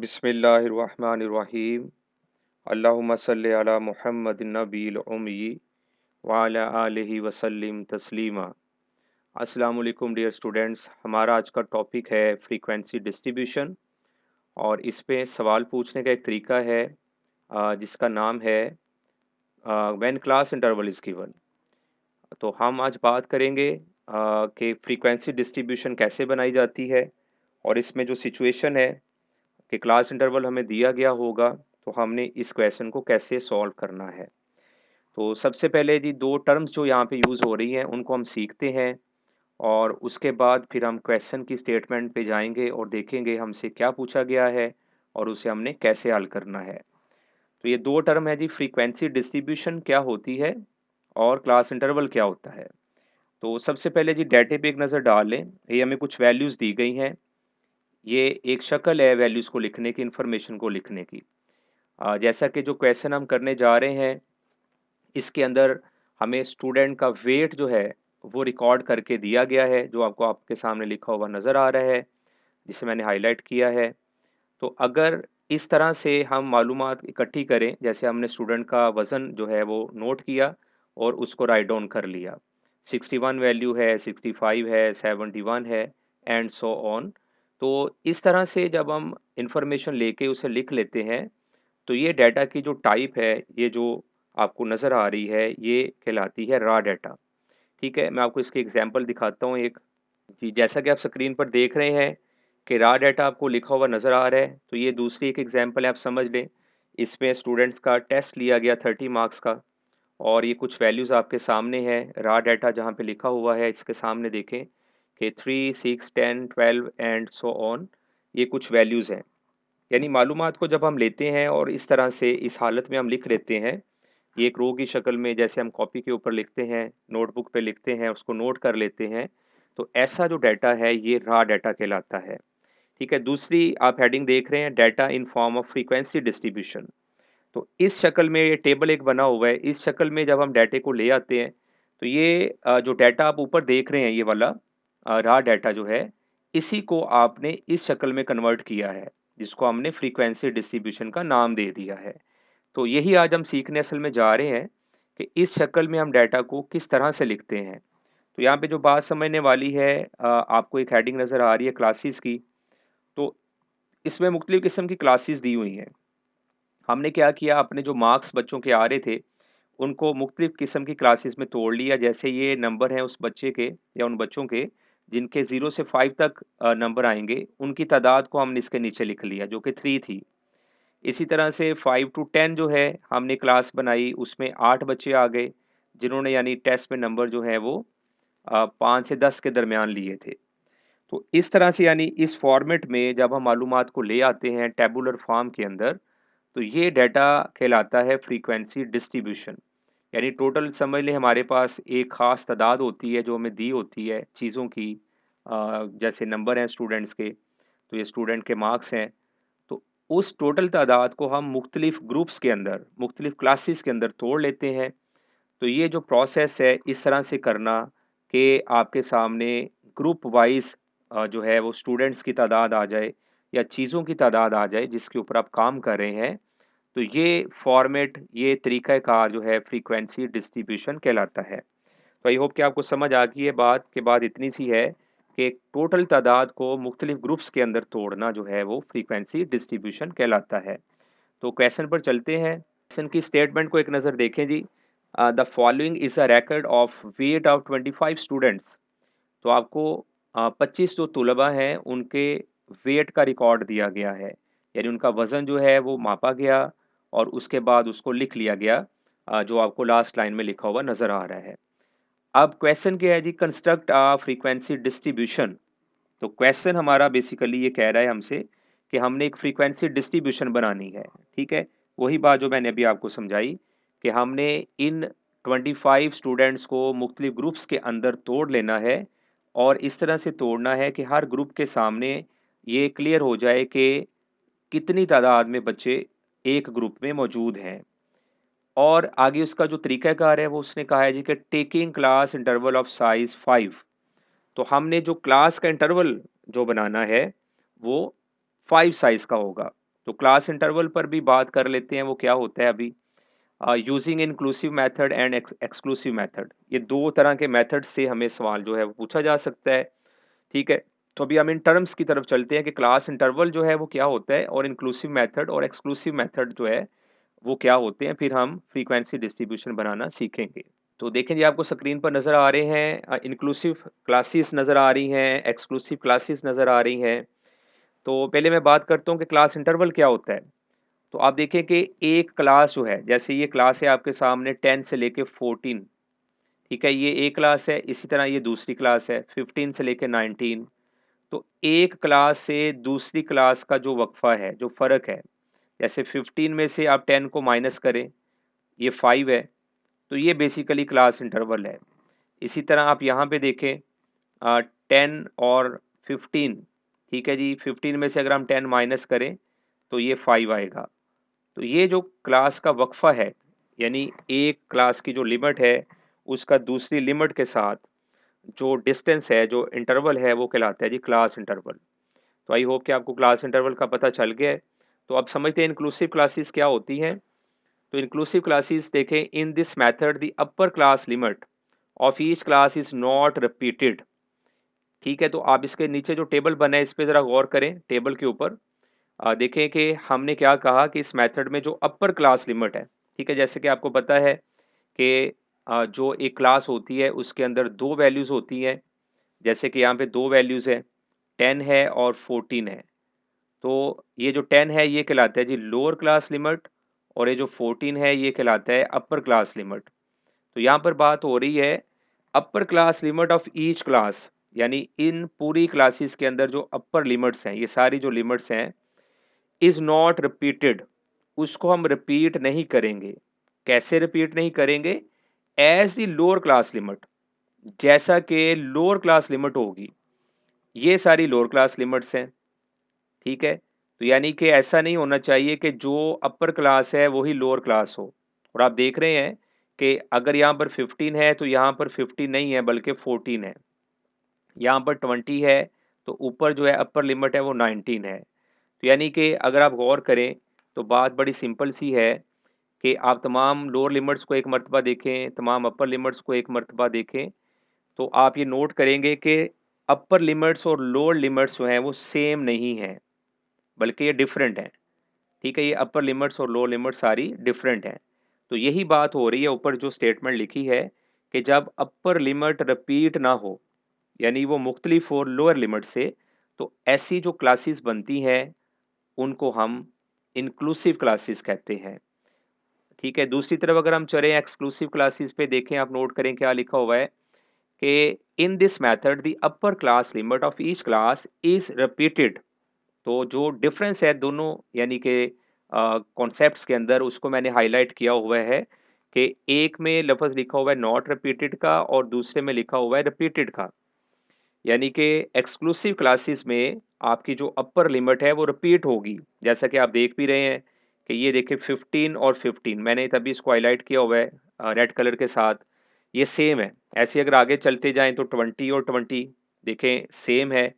बिस्मिल्लाहिर्रहमानिर्रहीम। अल्लाहुम्मा सल्लि अला मुहम्मदिन नबील उम्मी व अला आलिहि वसल्लिम तस्लीमा। अस्सलाम वालेकुम डियर स्टूडेंट्स, हमारा आज का टॉपिक है फ्रीक्वेंसी डिस्ट्रीब्यूशन और इस पे सवाल पूछने का एक तरीका है जिसका नाम है when class interval is given. तो हम आज बात करेंगे कि फ्रीक्वेंसी डिस्ट्रीब्यूशन कैसे बनाई जाती है और इसमें जो सिचुएशन है कि क्लास इंटरवल हमें दिया गया होगा तो हमने इस क्वेश्चन को कैसे सॉल्व करना है। तो सबसे पहले जी 2 टर्म्स जो यहाँ पे यूज़ हो रही हैं उनको हम सीखते हैं और उसके बाद फिर हम क्वेश्चन की स्टेटमेंट पे जाएँगे और देखेंगे हमसे क्या पूछा गया है और उसे हमने कैसे हल करना है। तो ये 2 टर्म है जी, फ्रीक्वेंसी डिस्ट्रीब्यूशन क्या होती है और क्लास इंटरवल क्या होता है। तो सबसे पहले जी डाटे पे एक नज़र डाल लें। ये हमें कुछ वैल्यूज़ दी गई हैं। ये एक शक्ल है वैल्यूज़ को लिखने की, इन्फॉर्मेशन को लिखने की। जैसा कि जो क्वेश्चन हम करने जा रहे हैं, इसके अंदर हमें स्टूडेंट का वेट जो है, वो रिकॉर्ड करके दिया गया है, जो आपको आपके सामने लिखा हुआ नज़र आ रहा है, जिसे मैंने हाइलाइट किया है। तो अगर इस तरह से हम मालूमात इकट्ठी करें, जैसे हमने स्टूडेंट का वज़न जो है वो नोट किया और उसको राइट डाउन कर लिया। 61 वैल्यू है, 65 है, 71 है एंड सो ऑन। तो इस तरह से जब हम इन्फॉर्मेशन लेके उसे लिख लेते हैं, तो ये डाटा की जो टाइप है, ये जो आपको नज़र आ रही है, ये कहलाती है रॉ डाटा। ठीक है? मैं आपको इसकी एग्ज़ाम्पल दिखाता हूँ एक। जी, जैसा कि आप स्क्रीन पर देख रहे हैं कि रॉ डाटा आपको लिखा हुआ नज़र आ रहा है, तो ये दूसरी एक एग्ज़ाम्पल है, आप समझ लें। इसमें स्टूडेंट्स का टेस्ट लिया गया 30 मार्क्स का और ये कुछ वैल्यूज़ आपके सामने है। रॉ डाटा जहाँ पे लिखा हुआ है, इसके सामने देखें कि 3, 6, 10, 12 एंड सो ऑन, ये कुछ वैल्यूज़ हैं। यानी मालूमात को जब हम लेते हैं और इस तरह से इस हालत में हम लिख लेते हैं, ये एक रो की शक्ल में, जैसे हम कॉपी के ऊपर लिखते हैं, नोटबुक पे लिखते हैं, उसको नोट कर लेते हैं, तो ऐसा जो डाटा है ये रॉ डाटा कहलाता है। ठीक है? दूसरी आप हेडिंग देख रहे हैं, data in form of frequency distribution. तो इस शक्ल में ये टेबल एक बना हुआ है, इस शक्ल में जब हम डाटे को ले आते हैं, तो ये जो डाटा आप ऊपर देख रहे हैं, ये वाला रॉ डाटा जो है, इसी को आपने इस शक्ल में कन्वर्ट किया है, जिसको हमने फ्रीक्वेंसी डिस्ट्रीब्यूशन का नाम दे दिया है। तो यही आज हम सीखने असल में जा रहे हैं कि इस शक्ल में हम डाटा को किस तरह से लिखते हैं। तो यहाँ पे जो बात समझने वाली है, आपको एक हेडिंग नज़र आ रही है क्लासेस की। तो इसमें मुख्तलिफ किस्म की क्लासेस दी हुई हैं। हमने क्या किया, अपने जो मार्क्स बच्चों के आ रहे थे, उनको मुख्तलिफ किस्म की क्लासेस में तोड़ लिया। जैसे ये नंबर हैं उस बच्चे के या उन बच्चों के जिनके 0 से 5 तक नंबर आएँगे, उनकी तादाद को हमने इसके नीचे लिख लिया, जो कि 3 थी। इसी तरह से 5 टू 10 जो है हमने क्लास बनाई, उसमें 8 बच्चे आ गए, जिन्होंने यानी टेस्ट में नंबर जो है वो 5 से 10 के दरमियान लिए थे। तो इस तरह से यानी इस फॉर्मेट में जब हम मालूमात को ले आते हैं टेबुलर फॉर्म के अंदर, तो ये डाटा कहलाता है फ्रीक्वेंसी डिस्ट्रीब्यूशन। यानी टोटल समझ लें हमारे पास एक ख़ास तादाद होती है जो हमें दी होती है चीज़ों की। जैसे नंबर हैं स्टूडेंट्स के, तो ये स्टूडेंट के मार्क्स हैं। तो उस टोटल तादाद को हम मुख्तलिफ ग्रुप्स के अंदर, मुख्तलिफ क्लासेस के अंदर तोड़ लेते हैं। तो ये जो प्रोसेस है इस तरह से करना कि आपके सामने ग्रुप वाइज़ जो है वो स्टूडेंट्स की तादाद आ जाए या चीज़ों की तादाद आ जाए जिसके ऊपर आप काम कर रहे हैं। तो ये फ़ॉर्मेट, ये तरीक़ा-कार जो है फ्रीक्वेंसी डिस्ट्रीब्यूशन कहलाता है। तो आई होप कि आपको समझ आ गई है। बात के बाद इतनी सी है कि टोटल तादाद को मुख्तलिफ ग्रुप्स के अंदर तोड़ना जो है वो फ्रीक्वेंसी डिस्ट्रीब्यूशन कहलाता है। तो क्वेश्चन पर चलते हैं। क्वेश्चन की स्टेटमेंट को एक नज़र देखें जी। The following is a record of weight of 25 students. तो आपको 25 जो तुलबा हैं उनके वेट का रिकॉर्ड दिया गया है। यानी उनका वज़न जो है वो मापा गया और उसके बाद उसको लिख लिया गया, जो आपको लास्ट लाइन में लिखा हुआ नज़र आ रहा है। अब क्वेश्चन क्या है जी, कंस्ट्रक्ट अ फ्रीक्वेंसी डिस्ट्रीब्यूशन। तो क्वेश्चन हमारा बेसिकली ये कह रहा है हमसे कि हमने एक फ्रीक्वेंसी डिस्ट्रीब्यूशन बनानी है। ठीक है? वही बात जो मैंने अभी आपको समझाई कि हमने इन 25 स्टूडेंट्स को मुख्तलिफ ग्रुप्स के अंदर तोड़ लेना है और इस तरह से तोड़ना है कि हर ग्रुप के सामने ये क्लियर हो जाए कि कितनी तादाद में बच्चे एक ग्रुप में मौजूद हैं। और आगे उसका जो तरीक़ाकार है वो उसने कहा है जी कि taking class interval of size 5। तो हमने जो क्लास का इंटरवल जो बनाना है, वो 5 साइज़ का होगा। तो क्लास इंटरवल पर भी बात कर लेते हैं, वो क्या होता है अभी। Using inclusive method and exclusive method, ये दो तरह के मेथड से हमें सवाल जो है वो पूछा जा सकता है। ठीक है, तो अभी हम इन टर्म्स की तरफ चलते हैं कि क्लास इंटरवल जो है वो क्या होता है और इंक्लूसिव मेथड और एक्सक्लूसिव मेथड जो है वो क्या होते हैं, फिर हम फ्रीक्वेंसी डिस्ट्रीब्यूशन बनाना सीखेंगे। तो देखें जी, आपको स्क्रीन पर नज़र आ रहे हैं इंक्लूसिव क्लासेस नज़र आ रही हैं, एक्सक्लूसिव क्लासेस नज़र आ रही हैं। तो पहले मैं बात करता हूँ कि क्लास इंटरवल क्या होता है। तो आप देखिए कि एक क्लास जो है, जैसे ये क्लास है आपके सामने 10 से लेके 14, ठीक है, ये एक क्लास है। इसी तरह ये दूसरी क्लास है 15 से लेके 19। तो एक क्लास से दूसरी क्लास का जो वक्फा है, जो फ़र्क है, जैसे 15 में से आप 10 को माइनस करें, ये 5 है, तो ये बेसिकली क्लास इंटरवल है। इसी तरह आप यहाँ पे देखें 10 और 15, ठीक है जी, 15 में से अगर हम 10 माइनस करें तो ये 5 आएगा। तो ये जो क्लास का वक्फा है, यानी एक क्लास की जो लिमिट है उसका दूसरी लिमिट के साथ जो डिस्टेंस है, जो इंटरवल है, वो कहलाता है जी क्लास इंटरवल। तो आई होप कि आपको क्लास इंटरवल का पता चल गया है। तो अब समझते हैं इंक्लूसिव क्लासेस क्या होती हैं। तो इंक्लूसिव क्लासेस देखें, in this method the upper class limit of each class is not repeated. ठीक है, तो आप इसके नीचे जो टेबल बना है इस पे ज़रा गौर करें। टेबल के ऊपर देखें कि हमने क्या कहा कि इस मेथड में जो अपर क्लास लिमिट है, ठीक है, जैसे कि आपको पता है कि जो एक क्लास होती है उसके अंदर दो वैल्यूज़ होती हैं। जैसे कि यहाँ पे दो वैल्यूज़ है, 10 है और 14 है। तो ये जो 10 है ये कहलाता है जी लोअर क्लास लिमिट, और ये जो 14 है ये कहलाता है अपर क्लास लिमिट। तो यहाँ पर बात हो रही है upper class limit of each class, यानी इन पूरी क्लासेस के अंदर जो अपर लिमिट्स हैं, ये सारी जो लिमिट्स हैं, इज नॉट रिपीटेड, उसको हम रिपीट नहीं करेंगे। कैसे रिपीट नहीं करेंगे? As the lower class limit, जैसा कि लोअर क्लास लिमिट होगी। ये सारी लोअर क्लास लिमिट्स हैं, ठीक है। तो यानी कि ऐसा नहीं होना चाहिए कि जो अपर क्लास है वही लोअर क्लास हो। और आप देख रहे हैं कि अगर यहाँ पर 15 है तो यहाँ पर 15 नहीं है बल्कि 14 है। यहाँ पर 20 है तो ऊपर जो है अपर लिमिट है वो 19 है। तो यानी कि अगर आप गौर करें तो बात बड़ी सिंपल सी है कि आप तमाम लोअर लिमिट्स को एक मर्तबा देखें, तमाम अपर लिमिट्स को एक मर्तबा देखें, तो आप ये नोट करेंगे कि अपर लिमिट्स और लोअर लिमिट्स जो हैं वो सेम नहीं हैं, बल्कि ये डिफरेंट हैं। ठीक है, ये अपर लिमिट्स और लोअर लिमिट्स सारी डिफरेंट हैं। तो यही बात हो रही है ऊपर जो स्टेटमेंट लिखी है कि जब अपर लिमिट रिपीट ना हो, यानी वो मुख्तलिफ हो लोअर लिमिट से, तो ऐसी जो क्लासेस बनती हैं उनको हम इंक्लूसिव क्लासेस कहते हैं। ठीक है, दूसरी तरफ अगर हम चलें एक्सक्लूसिव क्लासेस पे, देखें आप नोट करें क्या लिखा हुआ है कि in this method the upper class limit of each class is repeated. तो जो डिफरेंस है दोनों यानी कि कॉन्सेप्ट्स के अंदर, उसको मैंने हाईलाइट किया हुआ है कि एक में लफ्ज़ लिखा हुआ है नॉट रिपीटेड का और दूसरे में लिखा हुआ है रिपीटेड का। यानी कि एक्सक्लूसिव क्लासेस में आपकी जो अपर लिमिट है वो रिपीट होगी, जैसा कि आप देख भी रहे हैं कि ये देखिए 15 और 15 मैंने तभी इसको हाईलाइट किया हुआ है रेड कलर के साथ, ये सेम है। ऐसे अगर आगे चलते जाएं तो 20 और 20 देखें सेम है।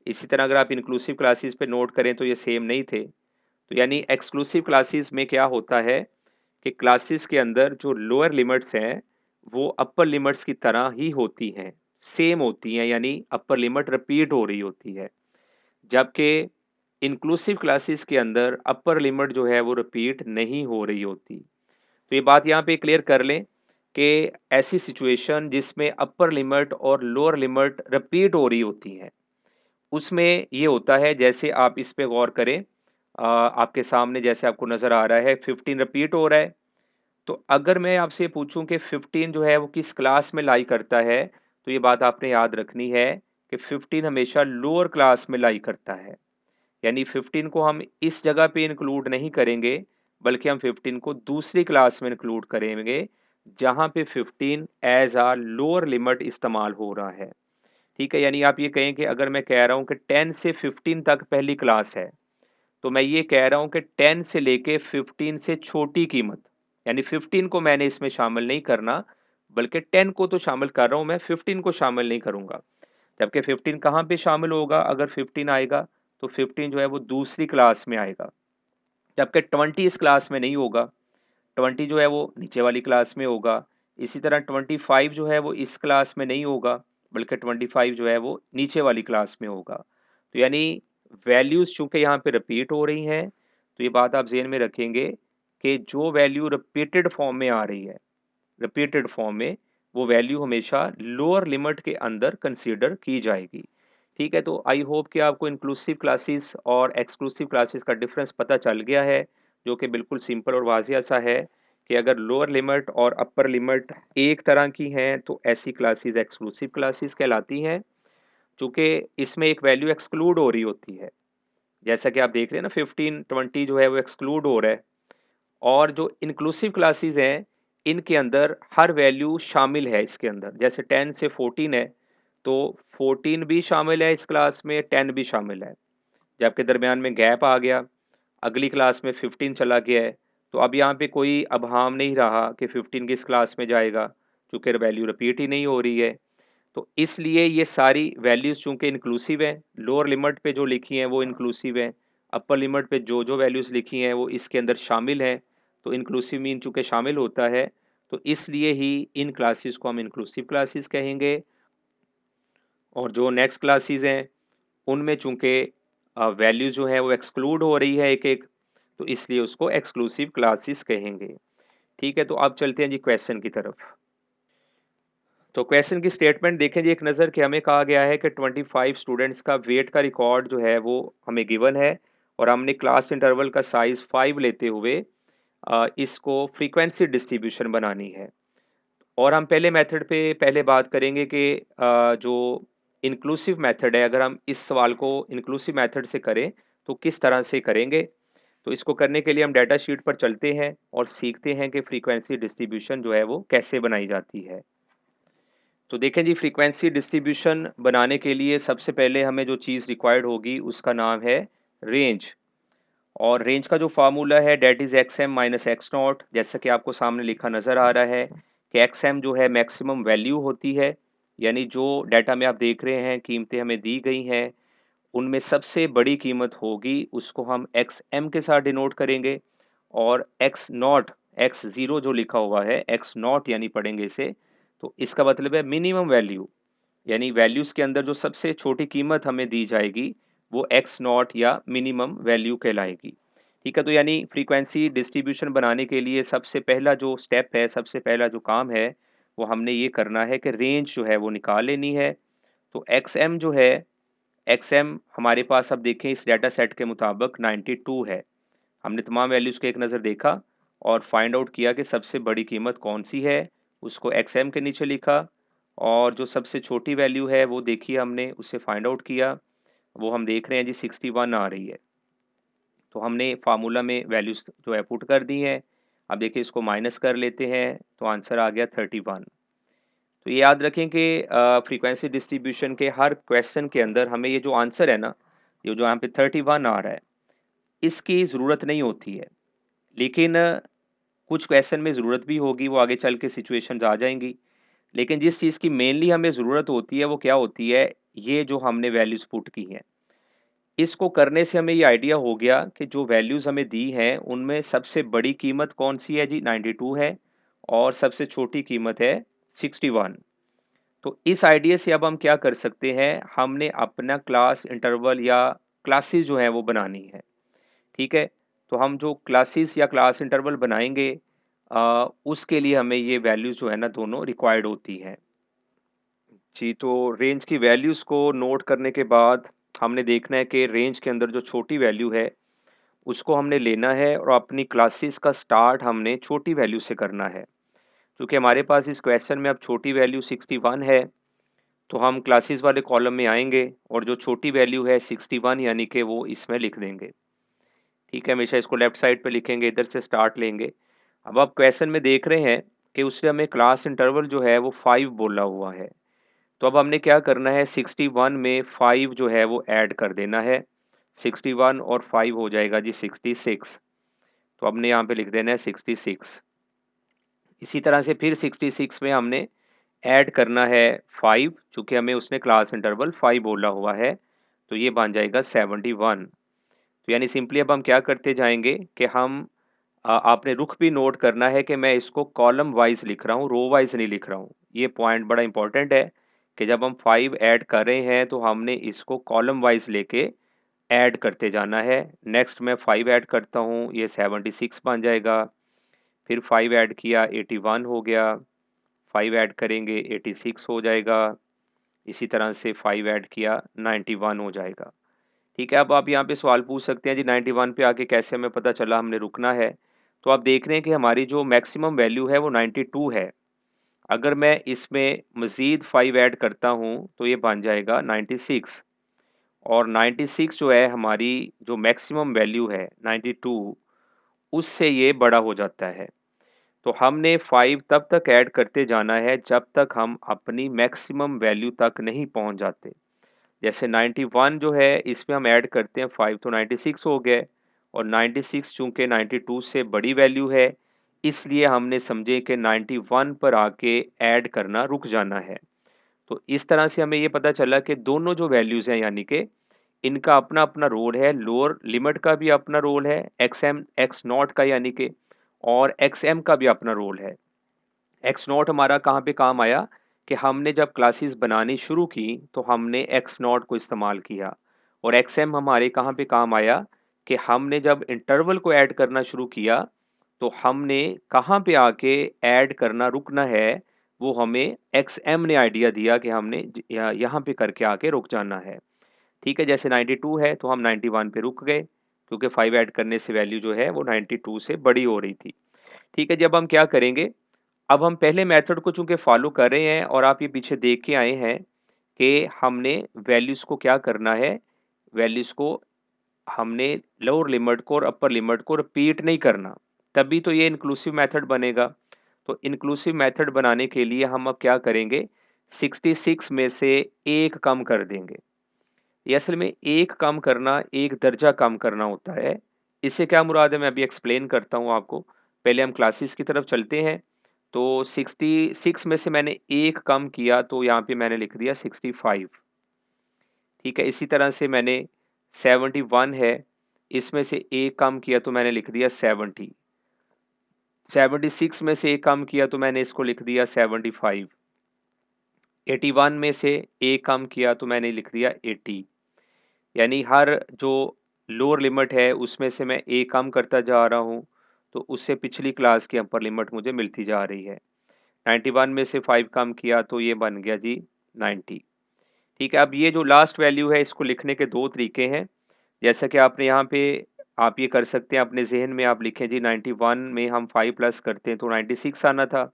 इसी तरह अगर आप इंक्लूसिव क्लासेस पे नोट करें तो ये सेम नहीं थे। तो यानी एक्सक्लूसिव क्लासेस में क्या होता है कि क्लासेस के अंदर जो लोअर लिमिट्स हैं वो अपर लिमिट्स की तरह ही होती हैं, सेम होती हैं, यानी अपर लिमिट रिपीट हो रही होती है। जबकि इंक्लूसिव क्लासेस के अंदर अपर लिमिट जो है वो रिपीट नहीं हो रही होती। तो ये बात यहाँ पे क्लियर कर लें कि ऐसी सिचुएशन जिसमें अपर लिमिट और लोअर लिमिट रिपीट हो रही होती हैं, उसमें ये होता है, जैसे आप इस पे गौर करें आपके सामने जैसे आपको नज़र आ रहा है 15 रिपीट हो रहा है। तो अगर मैं आपसे पूछूं कि 15 जो है वो किस क्लास में लाई करता है, तो ये बात आपने याद रखनी है कि 15 हमेशा लोअर क्लास में लाई करता है। यानी 15 को हम इस जगह पे इंक्लूड नहीं करेंगे, बल्कि हम 15 को दूसरी क्लास में इंक्लूड करेंगे जहां पे 15 एज आ लोअर लिमिट इस्तेमाल हो रहा है। ठीक है, यानी आप ये कहें कि अगर मैं कह रहा हूं कि 10 से 15 तक पहली क्लास है, तो मैं ये कह रहा हूं कि 10 से लेके 15 से छोटी कीमत, यानी 15 को मैंने इसमें शामिल नहीं करना, बल्कि 10 को तो शामिल कर रहा हूं मैं, 15 को शामिल नहीं करूंगा। जबकि 15 कहाँ पे शामिल होगा? अगर 15 आएगा तो 15 जो है वो दूसरी क्लास में आएगा। जबकि 20 इस क्लास में नहीं होगा। 20 जो है वो नीचे वाली क्लास में होगा। इसी तरह 25 जो है वो इस क्लास में नहीं होगा, बल्कि 25 जो है वो नीचे वाली क्लास में होगा। तो यानी वैल्यूज़ चूँकि यहाँ पे रिपीट हो रही हैं, तो ये बात आप ज़हन में रखेंगे कि जो वैल्यू रिपीटेड फॉर्म में आ रही है, रिपीटेड फॉर्म में, वो वैल्यू हमेशा लोअर लिमिट के अंदर कंसीडर की जाएगी। ठीक है, तो आई होप कि आपको इंक्लूसिव क्लासेस और एक्सक्लूसिव क्लासेस का डिफरेंस पता चल गया है, जो कि बिल्कुल सिंपल और वाज़िह सा है कि अगर लोअर लिमिट और अपर लिमिट एक तरह की हैं तो ऐसी क्लासेस एक्सक्लूसिव क्लासेस कहलाती हैं। चूँकि इसमें एक वैल्यू एक्सक्लूड हो रही होती है, जैसा कि आप देख रहे हैं ना 15, 20 जो है वो एक्सक्लूड हो रहा है। और जो इंक्लूसिव क्लासेस हैं, इनके अंदर हर वैल्यू शामिल है इसके अंदर। जैसे 10 से 14 है, तो 14 भी शामिल है इस क्लास में, 10 भी शामिल है। जबकि दरमियान में गैप आ गया, अगली क्लास में 15 चला गया है, तो अब यहाँ पे कोई अबहाम नहीं रहा कि 15 किस क्लास में जाएगा, चूँकि वैल्यू रिपीट ही नहीं हो रही है। तो इसलिए ये सारी वैल्यूज़ चूँकि इंक्लूसिव हैं, लोअर लिमिट पे जो लिखी हैं वो इंक्लूसिव हैं, अपर लिमिट पे जो वैल्यूज़ लिखी हैं वो इसके अंदर शामिल हैं। तो इंक्लूसिव मीन चूँकि शामिल होता है, तो इसलिए ही इन क्लासेस को हम इंक्लूसिव क्लासेस कहेंगे। और जो नेक्स्ट क्लासेस हैं, उनमें चूँकि वैल्यू जो है वो एक्सक्लूड हो रही है एक-एक, तो इसलिए उसको एक्सक्लूसिव क्लासेस कहेंगे। ठीक है, तो अब चलते हैं जी क्वेश्चन की तरफ। तो क्वेश्चन की स्टेटमेंट देखें जी एक नज़र, कि हमें कहा गया है कि 25 स्टूडेंट्स का वेट का रिकॉर्ड जो है वो हमें गिवन है, और हमने क्लास इंटरवल का साइज़ 5 लेते हुए इसको फ्रीक्वेंसी डिस्ट्रीब्यूशन बनानी है। और हम पहले मेथड पे पहले बात करेंगे कि जो इंक्लूसिव मेथड है, अगर हम इस सवाल को इंक्लूसिव मेथड से करें तो किस तरह से करेंगे। तो इसको करने के लिए हम डाटा शीट पर चलते हैं और सीखते हैं कि फ्रीक्वेंसी डिस्ट्रीब्यूशन जो है वो कैसे बनाई जाती है। तो देखें जी, फ्रीक्वेंसी डिस्ट्रीब्यूशन बनाने के लिए सबसे पहले हमें जो चीज़ रिक्वायर्ड होगी उसका नाम है रेंज। और रेंज का जो फार्मूला है that is X M minus X naught, जैसा कि आपको सामने लिखा नज़र आ रहा है कि एक्स एम जो है मैक्सिमम वैल्यू होती है, यानी जो डाटा में आप देख रहे हैं कीमतें हमें दी गई हैं, उनमें सबसे बड़ी कीमत होगी उसको हम एक्स एम के साथ डिनोट करेंगे। और एक्स नॉट, एक्स ज़ीरो जो लिखा हुआ है, एक्स नॉट यानी पढ़ेंगे इसे, तो इसका मतलब है मिनिमम वैल्यू, यानी वैल्यूज़ के अंदर जो सबसे छोटी कीमत हमें दी जाएगी वो एक्स नॉट या मिनिमम वैल्यू कहलाएगी। ठीक है, तो यानी फ्रीक्वेंसी डिस्ट्रीब्यूशन बनाने के लिए सबसे पहला जो स्टेप है, सबसे पहला जो काम है, वो हमने ये करना है कि रेंज जो है वो निकाल लेनी है। तो एक्स एम जो है, एक्स एम हमारे पास अब देखें इस डाटा सेट के मुताबिक 92 है। हमने तमाम वैल्यूज़ को एक नज़र देखा और फाइंड आउट किया कि सबसे बड़ी कीमत कौन सी है, उसको एक्स एम के नीचे लिखा। और जो सबसे छोटी वैल्यू है वो देखी हमने, उसे फाइंड आउट किया, वो हम देख रहे हैं जी 61 आ रही है। तो हमने फार्मूला में वैल्यूज़ जो है पुट कर दी हैं। अब देखिए इसको माइनस कर लेते हैं, तो आंसर आ गया 31। तो ये याद रखें कि फ्रीक्वेंसी डिस्ट्रीब्यूशन के हर क्वेश्चन के अंदर हमें ये जो आंसर है ना, ये जो यहाँ पे 31 आ रहा है, इसकी ज़रूरत नहीं होती है। लेकिन कुछ क्वेश्चन में ज़रूरत भी होगी, वो आगे चल के सिचुएशंस आ जाएँगी। लेकिन जिस चीज़ की मेनली हमें ज़रूरत होती है वो क्या होती है, ये जो हमने वैल्यूज़ पुट की हैं। इसको करने से हमें ये आइडिया हो गया कि जो वैल्यूज़ हमें दी हैं उनमें सबसे बड़ी कीमत कौन-सी है जी, 92 है, और सबसे छोटी कीमत है 61। तो इस आइडिया से अब हम क्या कर सकते हैं, हमने अपना क्लास इंटरवल या क्लासेस जो है वो बनानी है। ठीक है, तो हम जो क्लासेस या क्लास इंटरवल बनाएंगे, उसके लिए हमें ये वैल्यूज जो है ना दोनों रिक्वायर्ड होती हैं। जी, तो रेंज की वैल्यूज को नोट करने के बाद हमने देखना है कि रेंज के अंदर जो छोटी वैल्यू है उसको हमने लेना है, और अपनी क्लासेस का स्टार्ट हमने छोटी वैल्यू से करना है। क्योंकि हमारे पास इस क्वेश्चन में अब छोटी वैल्यू 61 है, तो हम क्लासेस वाले कॉलम में आएँगे और जो छोटी वैल्यू है 61 यानी कि वो इसमें लिख देंगे। ठीक है, हमेशा इसको लेफ्ट साइड पे लिखेंगे, इधर से स्टार्ट लेंगे। अब आप क्वेश्चन में देख रहे हैं कि उससे हमें क्लास इंटरवल जो है वो 5 बोला हुआ है। तो अब हमने क्या करना है, 61 में 5 जो है वो ऐड कर देना है। 61 और 5 हो जाएगा जी 66। तो हमने यहाँ पे लिख देना है 66। इसी तरह से फिर 66 में हमने ऐड करना है 5, चूँकि हमें उसने क्लास इंटरवल 5 बोला हुआ है, तो ये बन जाएगा 71। तो तो यानी सिंपली अब हम क्या करते जाएंगे कि हम आपने रुख भी नोट करना है कि मैं इसको कॉलम वाइज लिख रहा हूँ, रो वाइज नहीं लिख रहा हूँ। ये पॉइंट बड़ा इंपॉर्टेंट है कि जब हम 5 ऐड कर रहे हैं तो हमने इसको कॉलम वाइज लेके ऐड करते जाना है। नेक्स्ट मैं 5 ऐड करता हूँ, ये 76 बन जाएगा। फिर 5 ऐड किया 81 हो गया, 5 ऐड करेंगे 86 हो जाएगा। इसी तरह से 5 ऐड किया 91 हो जाएगा। ठीक है, अब आप यहाँ पे सवाल पूछ सकते हैं जी 91 पे आके कैसे हमें पता चला हमने रुकना है। तो आप देख रहे हैं कि हमारी जो मैक्सिमम वैल्यू है वो 92 है। अगर मैं इसमें मज़ीद 5 ऐड करता हूँ तो ये बन जाएगा 96, और 96 जो है हमारी जो मैक्सिमम वैल्यू है 92, उससे ये बड़ा हो जाता है। तो हमने 5 तब तक ऐड करते जाना है जब तक हम अपनी मैक्सिमम वैल्यू तक नहीं पहुँच जाते। जैसे 91 जो है इसमें हम ऐड करते हैं 5 तो 96 हो गए, और 96 चूंकि 92 से बड़ी वैल्यू है, इसलिए हमने समझे कि 91 पर आके ऐड करना रुक जाना है। तो इस तरह से हमें ये पता चला कि दोनों जो वैल्यूज हैं यानी कि इनका अपना अपना रोल है। लोअर लिमिट का भी अपना रोल है, एक्स एम एक्स नॉट का यानी कि, और एक्स एम का भी अपना रोल है। एक्स नॉट हमारा कहाँ पे काम आया कि हमने जब क्लासेस बनानी शुरू की तो हमने एक्स नॉट को इस्तेमाल किया, और एक्स एम हमारे कहाँ पे काम आया कि हमने जब इंटरवल को ऐड करना शुरू किया तो हमने कहाँ पे आके ऐड करना रुकना है, वो हमें एक्स एम ने आइडिया दिया कि हमने यहाँ पे करके आके रुक जाना है। ठीक है, जैसे 92 है तो हम 91 पे रुक गए क्योंकि 5 ऐड करने से वैल्यू जो है वो 92 से बड़ी हो रही थी। ठीक है, जब हम क्या करेंगे, अब हम पहले मेथड को चूंकि फॉलो कर रहे हैं और आप ये पीछे देख के आए हैं कि हमने वैल्यूज को क्या करना है, वैल्यूज को हमने लोअर लिमिट को और अपर लिमिट को रिपीट नहीं करना, तभी तो ये इंक्लूसिव मेथड बनेगा। तो इंक्लूसिव मेथड बनाने के लिए हम अब क्या करेंगे, 66 में से एक कम कर देंगे। ये असल में एक कम करना एक दर्जा कम करना होता है। इससे क्या मुराद है मैं अभी एक्सप्लेन करता हूँ आपको। पहले हम क्लासेस की तरफ चलते हैं। तो 66 में से मैंने एक कम किया तो यहाँ पे मैंने लिख दिया 65। ठीक है, इसी तरह से मैंने 71 है, इसमें से एक कम किया तो मैंने लिख दिया 70। 76 में से एक कम किया तो मैंने इसको लिख दिया 75। 81 में से एक कम किया तो मैंने लिख दिया 80। यानी हर जो लोअर लिमिट है उसमें से मैं एक कम करता जा रहा हूँ, तो उससे पिछली क्लास की अपर लिमिट मुझे मिलती जा रही है। 91 में से 5 कम किया तो ये बन गया जी 90। ठीक है, अब ये जो लास्ट वैल्यू है इसको लिखने के दो तरीके हैं। जैसा कि आपने यहाँ पे आप ये कर सकते हैं अपने ज़हन में, आप लिखें जी 91 में हम 5 प्लस करते हैं तो 96 आना था।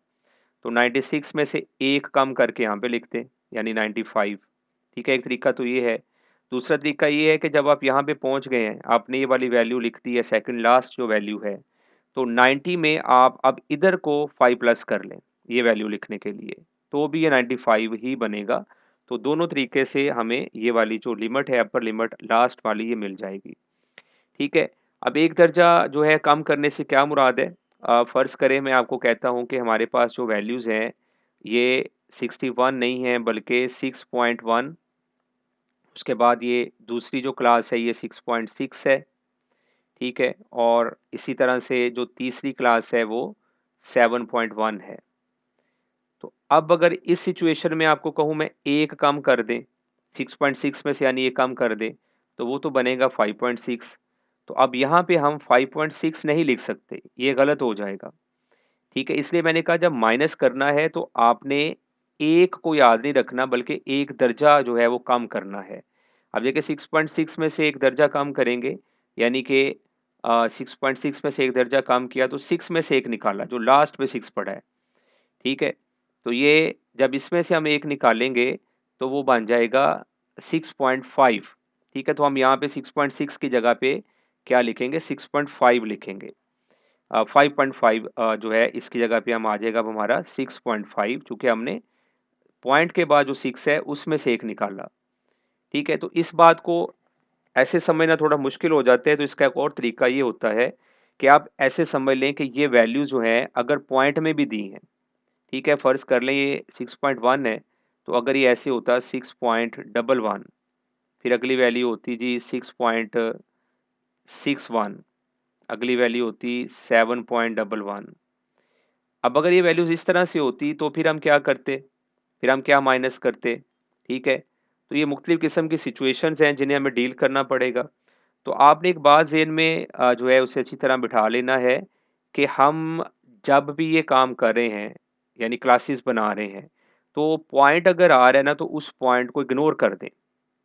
तो 96 में से एक कम करके यहाँ पे लिखते हैं यानी 95। ठीक है, एक तरीका तो ये है। दूसरा तरीका ये है कि जब आप यहाँ पे पहुँच गए हैं, आपने ये वाली वैल्यू लिख दी है, सेकंड लास्ट जो वैल्यू है, तो 90 में आप अब इधर को 5 प्लस कर लें ये वैल्यू लिखने के लिए, तो भी ये 95 ही बनेगा। तो दोनों तरीके से हमें ये वाली जो लिमिट है अपर लिमिट लास्ट वाली ये मिल जाएगी। ठीक है, अब एक दर्जा जो है कम करने से क्या मुराद है, फ़र्ज़ करें मैं आपको कहता हूँ कि हमारे पास जो वैल्यूज़ हैं ये 61 नहीं है बल्कि 6.1, उसके बाद ये दूसरी जो क्लास है ये 6.6 है। ठीक है, और इसी तरह से जो तीसरी क्लास है वो 7.1 है। तो अब अगर इस सिचुएशन में आपको कहूँ मैं एक कम कर दें, 6.6 में से यानी एक कम कर दें, तो वो तो बनेगा 5.6। तो अब यहाँ पे हम 5.6 नहीं लिख सकते, ये गलत हो जाएगा। ठीक है, इसलिए मैंने कहा जब माइनस करना है तो आपने एक को याद नहीं रखना बल्कि एक दर्जा जो है वो कम करना है। अब देखिए 6.6 में से एक दर्जा कम करेंगे, यानी कि 6.6 में से एक दर्जा कम किया तो 6 में से एक निकाला, जो लास्ट में 6 पड़ा है। ठीक है, तो ये जब इसमें से हम एक निकालेंगे तो वो बन जाएगा 6.5। ठीक है, तो हम यहाँ पे 6.6 की जगह पे क्या लिखेंगे, 6.5 लिखेंगे। 5.5 जो है इसकी जगह पे हम आ जाएगा अब हमारा 6.5, चूँकि हमने पॉइंट के बाद जो 6 है उसमें से एक निकाला। ठीक है, तो इस बात को ऐसे समझना थोड़ा मुश्किल हो जाता है, तो इसका एक और तरीका ये होता है कि आप ऐसे समझ लें कि ये वैल्यू जो है अगर पॉइंट में भी दी हैं, ठीक है, फ़र्ज़ कर लें ये 6.1 है, तो अगर ये ऐसे होता 6.11, फिर अगली वैल्यू होती जी 6.2, 61, अगली वैल्यू होती 7.11। अब अगर ये वैल्यूज़ इस तरह से होती तो फिर हम क्या करते? फिर हम क्या माइनस करते? ठीक है? तो ये मुख्तलिफ़ किस्म की सिचुएशंस हैं जिन्हें हमें डील करना पड़ेगा। तो आपने एक बात ज़हन में जो है उसे अच्छी तरह बिठा लेना है कि हम जब भी ये काम कर रहे हैं, यानी क्लासेस बना रहे हैं, तो पॉइंट अगर आ रहा है ना तो उस पॉइंट को इग्नोर कर दें।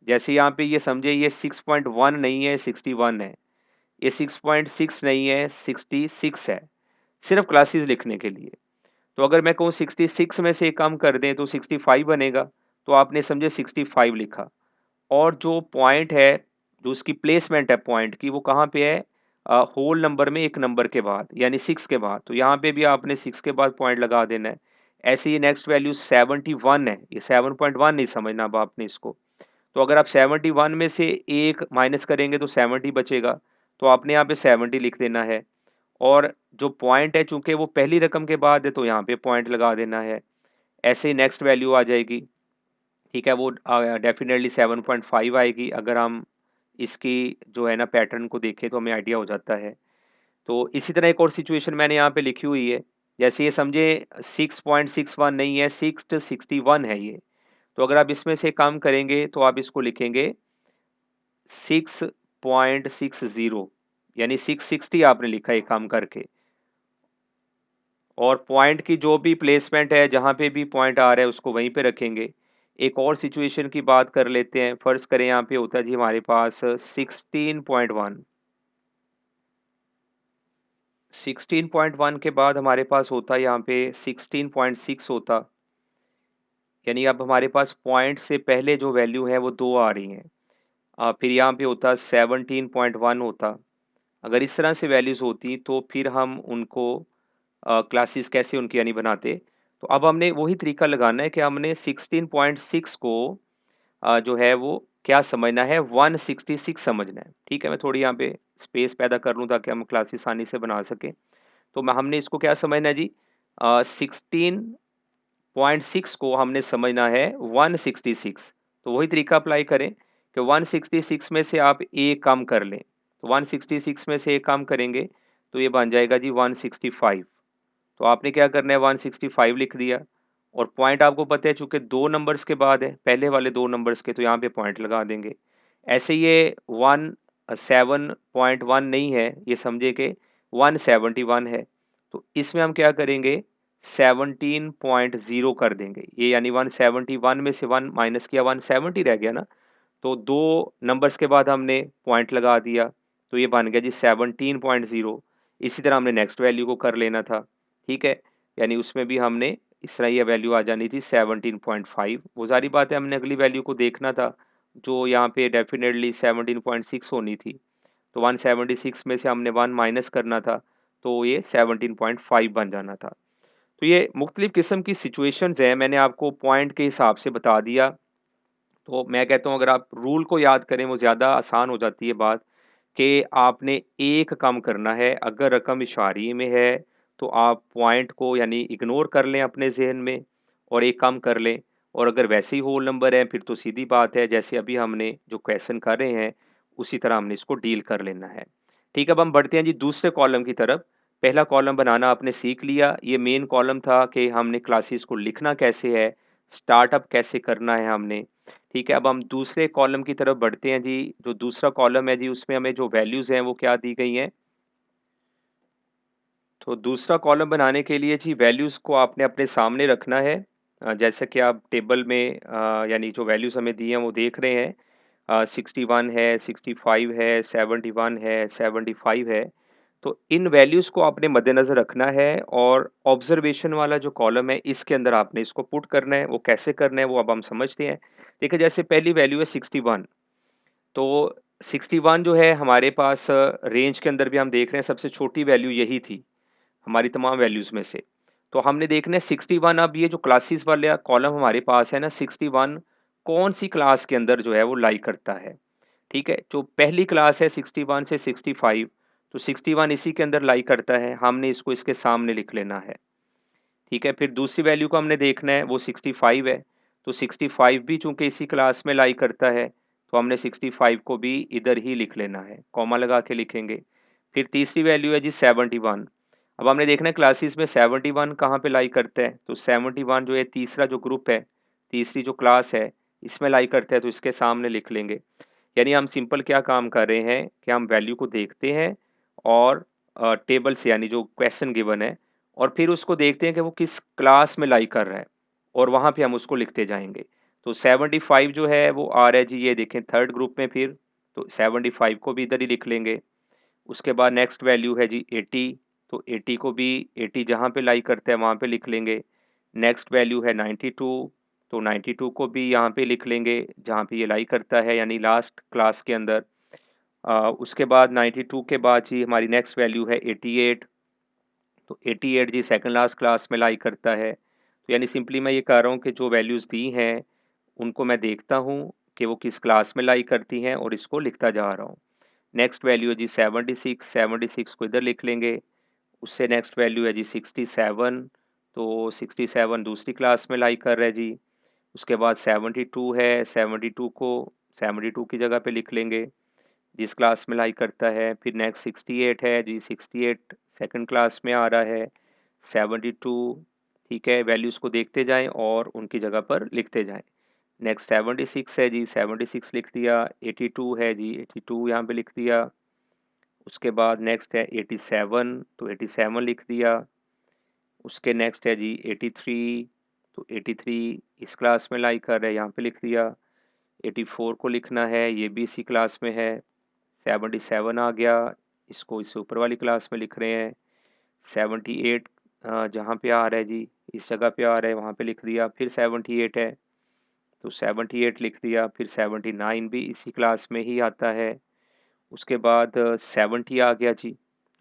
जैसे यहाँ पे ये समझे ये 6.1 नहीं है, 61 है। ये 6.6 नहीं है, 66 है, सिर्फ़ क्लासेस लिखने के लिए। तो अगर मैं कहूँ 66 में से कम कर दें तो 65 बनेगा, तो आपने समझे 65 लिखा। और जो पॉइंट है, जो उसकी प्लेसमेंट है पॉइंट की, वो कहाँ पे है? होल नंबर में एक नंबर के बाद, यानी 6 के बाद। तो यहाँ पे भी आपने 6 के बाद पॉइंट लगा देना है। ऐसे ही नेक्स्ट वैल्यू 71 है, ये 7.1 नहीं समझना अब आपने इसको। तो अगर आप 71 में से 1 माइनस करेंगे तो 70 बचेगा, तो आपने यहाँ पे 70 लिख देना है। और जो पॉइंट है चूँकि वो पहली रकम के बाद है तो यहाँ पे पॉइंट लगा देना है। ऐसे ही नेक्स्ट वैल्यू आ जाएगी, ठीक है? वो डेफ़िनेटली 7.5 आएगी अगर हम इसकी जो है ना पैटर्न को देखें तो हमें आइडिया हो जाता है। तो इसी तरह एक और सिचुएशन मैंने यहाँ पे लिखी हुई है। जैसे ये समझे 6.61 नहीं है, 661 है ये। तो अगर आप इसमें से कम करेंगे तो आप इसको लिखेंगे 6.60, यानी 660 आपने लिखा है कम करके। और पॉइंट की जो भी प्लेसमेंट है, जहाँ पे भी पॉइंट आ रहा है उसको वहीं पे रखेंगे। एक और सिचुएशन की बात कर लेते हैं। फ़र्ज़ करें यहाँ पे होता है जी हमारे पास 16.1। 16.1 के बाद हमारे पास होता है यहाँ पे 16.6 होता। यानी अब हमारे पास पॉइंट से पहले जो वैल्यू है वो 2 आ रही हैं। फिर यहाँ पे होता 17.1 होता। अगर इस तरह से वैल्यूज़ होती तो फिर हम उनको क्लासेस कैसे उनकी यानी बनाते। तो अब हमने वही तरीका लगाना है कि हमने 16.6 को जो है वो क्या समझना है, 166 समझना है। ठीक है? मैं थोड़ी यहाँ पे स्पेस पैदा कर लूँ ताकि हम क्लासेस आसानी से बना सकें। तो मैं हमने इसको क्या समझना है जी, 16.6 को हमने समझना है 166। तो वही तरीका अप्लाई करें कि 166 में से आप a कम कर लें। तो 166 में से a कम करेंगे तो ये बन जाएगा जी 165। तो आपने क्या करना है, 165 लिख दिया। और पॉइंट आपको पता है चूँकि 2 नंबर्स के बाद है, पहले वाले 2 नंबर्स के, तो यहाँ पे पॉइंट लगा देंगे। ऐसे ये 7.1 नहीं है, ये समझिए कि 171 है। तो इसमें हम क्या करेंगे, 17.0 कर देंगे। ये यानी 171 में से 1 माइनस किया, 170 रह गया ना। तो 2 नंबर्स के बाद हमने पॉइंट लगा दिया, तो ये बन गया जी 17.0। इसी तरह हमने नेक्स्ट वैल्यू को कर लेना था, ठीक है? यानी उसमें भी हमने इस तरह ये वैल्यू आ जानी थी 17.5। वो ज़ाहिर बात है हमने अगली वैल्यू को देखना था, जो यहाँ पे डेफ़िनेटली 17.6 होनी थी। तो 176 में से हमने 1 माइनस करना था, तो ये 17.5 बन जाना था। तो ये मुख्तलिफ़ किस्म की सिचुएशंस हैं, मैंने आपको पॉइंट के हिसाब से बता दिया। तो मैं कहता हूँ अगर आप रूल को याद करें वो ज़्यादा आसान हो जाती है बात, कि आपने एक कम करना है। अगर रकम इशारिये में है तो आप पॉइंट को यानी इग्नोर कर लें अपने ज़हन में और एक कम कर लें। और अगर वैसे ही होल नंबर है फिर तो सीधी बात है, जैसे अभी हमने जो क्वेश्चन कर रहे हैं उसी तरह हमने इसको डील कर लेना है। ठीक है, अब हम बढ़ते हैं जी दूसरे कॉलम की तरफ। पहला कॉलम बनाना आपने सीख लिया, ये मेन कॉलम था कि हमने क्लासेस को लिखना कैसे है, स्टार्टअप कैसे करना है हमने। ठीक है, अब हम दूसरे कॉलम की तरफ बढ़ते हैं जी। जो दूसरा कॉलम है जी उसमें हमें जो वैल्यूज़ हैं वो क्या दी गई हैं। तो दूसरा कॉलम बनाने के लिए जी वैल्यूज़ को आपने अपने सामने रखना है। जैसा कि आप टेबल में यानी जो वैल्यूज़ हमें दी हैं वो देख रहे हैं। 61 है, 65 है, 71 है, 75 है। तो इन वैल्यूज़ को आपने मद्देनज़र रखना है और ऑब्ज़र्वेशन वाला जो कॉलम है इसके अंदर आपने इसको पुट करना है। वो कैसे करना है वो अब हम समझते हैं। देखिए जैसे पहली वैल्यू है 61। तो 61 जो है हमारे पास रेंज के अंदर भी हम देख रहे हैं सबसे छोटी वैल्यू यही थी, हमारी तमाम वैल्यूज़ में से। तो हमने देखना है 61, अब ये जो क्लासेस वाला कॉलम हमारे पास है ना 61, कौन-सी क्लास के अंदर जो है वो लाई करता है, ठीक है? जो पहली क्लास है 61 से 65, तो 61 इसी के अंदर लाई करता है, हमने इसको इसके सामने लिख लेना है, ठीक है? फिर दूसरी वैल्यू को हमने देखना है वो 65 है, तो 65 भी चूँकि इसी क्लास में लाई करता है, तो हमने 65 को भी इधर ही लिख लेना है, कॉमा लगा के लिखेंगे। फिर तीसरी वैल्यू है जी 71। अब हमने देखना है क्लासेस में 71 कहाँ पे लाई करता है, तो 71 जो है तीसरा जो ग्रुप है, तीसरी जो क्लास है, इसमें लाई करता है, तो इसके सामने लिख लेंगे। यानी हम सिंपल क्या काम कर रहे हैं कि हम वैल्यू को देखते हैं और टेबल से, यानी जो क्वेश्चन गिवन है, और फिर उसको देखते हैं कि वो किस क्लास में लाई कर रहा है, और वहाँ पे हम उसको लिखते जाएंगे। तो 75 जो है वो आ रहा है जी, ये देखें थर्ड ग्रुप में, फिर तो 75 को भी इधर ही लिख लेंगे। उसके बाद नेक्स्ट वैल्यू है जी 80, तो 80 को भी 80 जहाँ पे लाई करता है वहाँ पे लिख लेंगे। नेक्स्ट वैल्यू है 92, तो 92 को भी यहाँ पे लिख लेंगे जहाँ पे ये लाई करता है, यानी लास्ट क्लास के अंदर। उसके बाद 92 के बाद जी हमारी नेक्स्ट वैल्यू है 88, तो 88 जी सेकंड लास्ट क्लास में लाई करता है। तो यानी सिंपली मैं ये कह रहा हूँ कि जो वैल्यूज़ दी हैं उनको मैं देखता हूँ कि वो किस क्लास में लाई करती हैं, और इसको लिखता जा रहा हूँ। नेक्स्ट वैल्यू है जी 76, 76 को इधर लिख लेंगे। उससे नेक्स्ट वैल्यू है जी 67, तो 67 दूसरी क्लास में लाई कर रहा है जी। उसके बाद 72 है, 72 को 72 की जगह पे लिख लेंगे जिस क्लास में लाई करता है। फिर नेक्स्ट 68 है जी, 68 सेकंड क्लास में आ रहा है। 72, ठीक है, वैल्यूज़ को देखते जाएं और उनकी जगह पर लिखते जाएं। नेक्स्ट 76 है जी, 76 लिख दिया। 82 है जी, 82 यहाँ पे लिख दिया। उसके बाद नेक्स्ट है 87, तो 87 लिख दिया। उसके नेक्स्ट है जी 83, तो 83 इस क्लास में लाई कर रहा है, यहाँ पे लिख दिया। 84 को लिखना है, ये भी इसी क्लास में है। 77 आ गया, इसको इससे ऊपर वाली क्लास में लिख रहे हैं। 78 जहाँ पे आ रहा है जी, इस जगह पे आ रहा है, वहाँ पे लिख दिया। फिर 78 है, तो 78 लिख दिया। फिर 79 भी इसी क्लास में ही आता है। उसके बाद 70 आ गया जी,